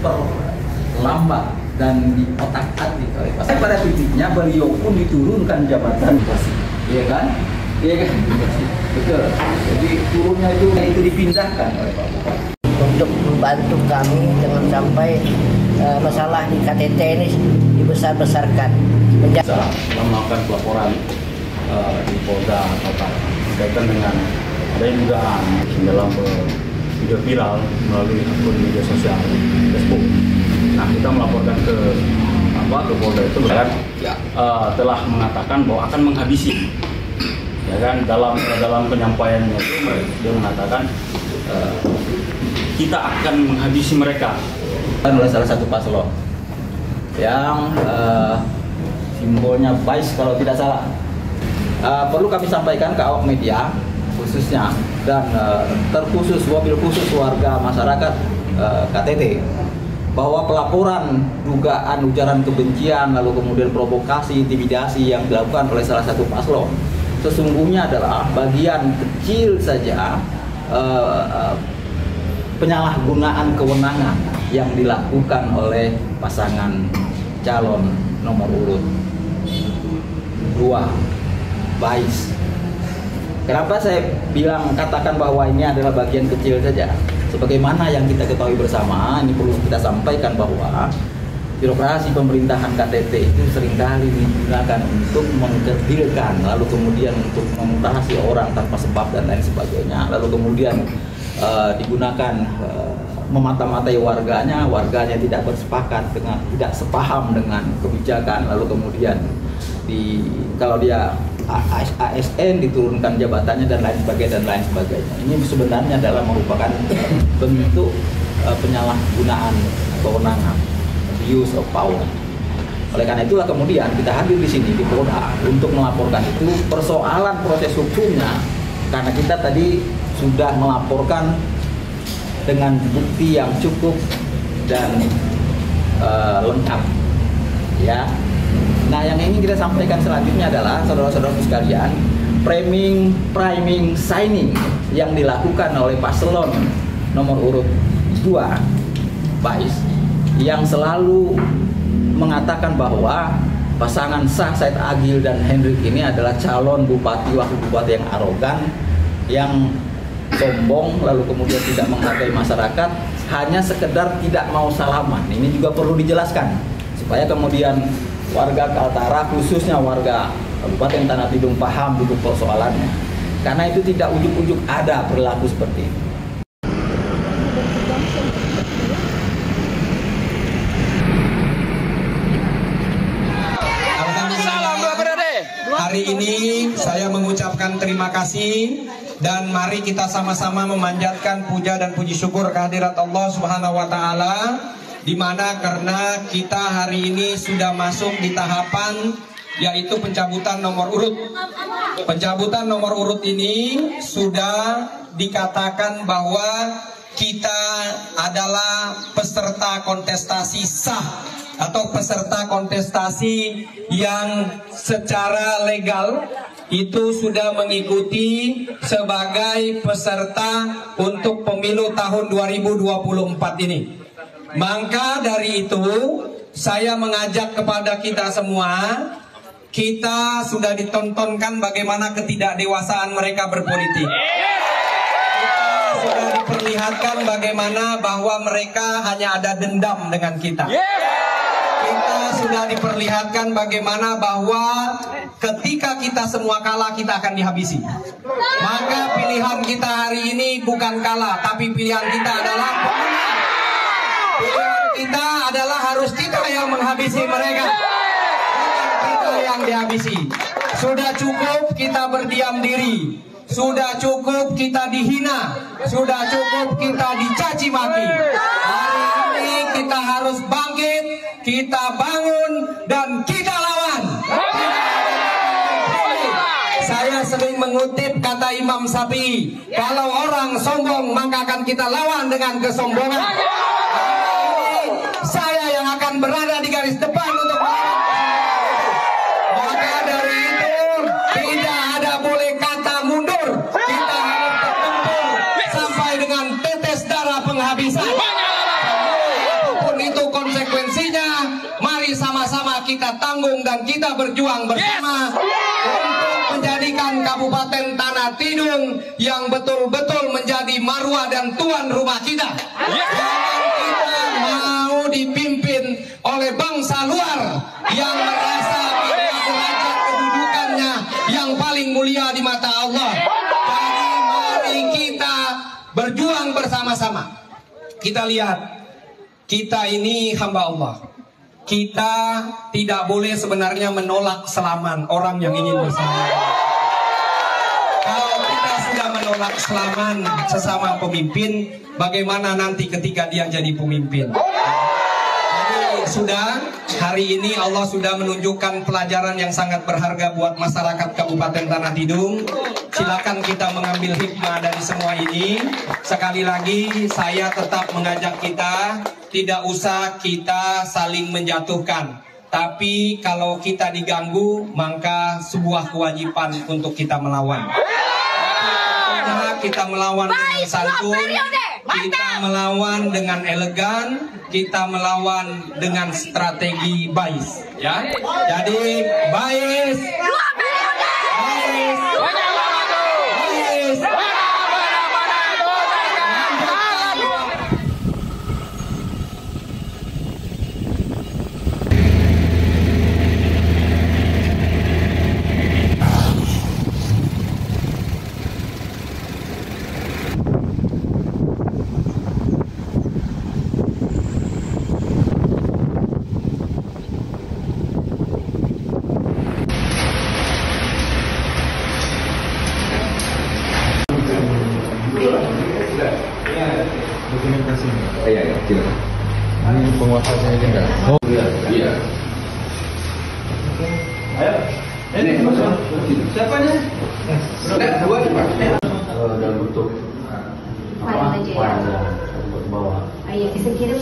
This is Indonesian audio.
diperlambat dan diotak-atik oleh pasal. Pada titiknya beliau pun diturunkan jabatan bersih, iya kan? Iya kan? Betul. Jadi turunnya itu dipindahkan oleh Pak Bupati untuk membantu kami jangan sampai masalah di KTT ini dibesar-besarkan. Setelah melakukan pelaporan di Polda Kota berkaitan dengan adanya dugaan dalam video viral melalui akun media sosial Facebook. Nah, kita melaporkan ke Polda itu kan telah mengatakan bahwa akan menghabisi, ya kan, dalam penyampaiannya itu dia mengatakan kita akan menghabisi mereka. Oleh salah satu paslon yang simbolnya BAIS kalau tidak salah. Perlu kami sampaikan ke awak media khususnya dan terkhusus wabil khusus warga masyarakat KTT bahwa pelaporan dugaan ujaran kebencian lalu kemudian provokasi, intimidasi yang dilakukan oleh salah satu paslon sesungguhnya adalah bagian kecil saja penyalahgunaan kewenangan yang dilakukan oleh pasangan calon nomor urut 2 BAIS. Kenapa saya katakan bahwa ini adalah bagian kecil saja? Sebagaimana yang kita ketahui bersama, ini perlu kita sampaikan bahwa birokrasi pemerintahan KTT itu seringkali digunakan untuk mengkerdilkan, lalu kemudian untuk memutasi orang tanpa sebab dan lain sebagainya, lalu kemudian digunakan memata-matai warganya tidak bersepakat dengan, tidak sepaham dengan kebijakan, lalu kemudian kalau dia ASN diturunkan jabatannya dan lain sebagainya. Ini sebenarnya adalah merupakan bentuk penyalahgunaan kewenangan, abuse of power. Oleh karena itulah kemudian kita hadir di sini di Polda untuk melaporkan itu persoalan proses hukumnya, karena kita tadi sudah melaporkan dengan bukti yang cukup dan lengkap, ya. Nah, yang ingin kita sampaikan selanjutnya adalah saudara-saudara sekalian, priming signing yang dilakukan oleh paslon nomor urut 2 BAIS yang selalu mengatakan bahwa pasangan sah Said Agil dan Hendrik ini adalah calon bupati, wakil bupati yang arogan, yang sombong, lalu kemudian tidak menghargai masyarakat, hanya sekedar tidak mau salaman. Ini juga perlu dijelaskan supaya kemudian warga Kaltara, khususnya warga Kabupaten Tanah Tidung paham duduk persoalannya, karena itu tidak ujuk-ujuk ada perilaku seperti itu. Hari ini saya mengucapkan terima kasih dan mari kita sama-sama memanjatkan puja dan puji syukur kehadirat Allah Subhanahu wa taala, di mana karena kita hari ini sudah masuk di tahapan yaitu pencabutan nomor urut. Pencabutan nomor urut ini sudah dikatakan bahwa kita adalah peserta kontestasi sah atau peserta kontestasi yang secara legal itu sudah mengikuti sebagai peserta untuk pemilu tahun 2024 ini. Maka dari itu saya mengajak kepada kita semua, kita sudah ditontonkan bagaimana ketidakdewasaan mereka berpolitik. Kita sudah diperlihatkan bagaimana bahwa mereka hanya ada dendam dengan kita. Kita sudah diperlihatkan bagaimana bahwa ketika kita semua kalah, kita akan dihabisi. Maka pilihan kita hari ini bukan kalah, tapi pilihan kita adalah pemenang. Pilihan kita adalah harus kita yang menghabisi mereka, bukan kita yang dihabisi. Sudah cukup kita berdiam diri, sudah cukup kita dihina, sudah cukup kita dicaci maki. Hari ini kita harus bangkit, kita bangun, dan kita lawan. Saya sering mengutip kata Imam Syafi'i, kalau orang sombong maka akan kita lawan dengan kesombongan. Saya yang akan berada di garis depan untuk melawan. Maka dari itu tidak ada boleh kata mundur. Kita harus bertempur sampai dengan tetes darah penghabisan. Apapun itu konsekuensinya, mari sama-sama kita tanggung dan kita berjuang bersama untuk menjadikan Kabupaten Tanah Tidung yang betul-betul menjadi marwah dan tuan rumah kita. Jangan kita mau dipimpin oleh bangsa luar yang merasa bahwa derajat kedudukannya yang paling mulia di mata Allah. Jadi mari kita berjuang bersama-sama. Kita lihat, kita ini hamba Allah. Kita tidak boleh sebenarnya menolak selaman orang yang ingin bersalaman. Kalau kita sudah menolak selaman sesama pemimpin, bagaimana nanti ketika dia jadi pemimpin? Jadi sudah, hari ini Allah sudah menunjukkan pelajaran yang sangat berharga buat masyarakat Kabupaten Tanah Tidung. Silakan kita mengambil hikmah dari semua ini. Sekali lagi saya tetap mengajak kita, tidak usah kita saling menjatuhkan. Tapi kalau kita diganggu, maka sebuah kewajiban untuk kita melawan. Kita melawan dengan santun, kita melawan dengan elegan, kita melawan dengan strategi BAIS. Ya, jadi BAIS. Ini penguasanya aja enggak? Oh iya. Iya. Ayo. Ini siapa nih? Dua Pak. Dalam bentuk apa? Bawah. Ayo, bisa kirim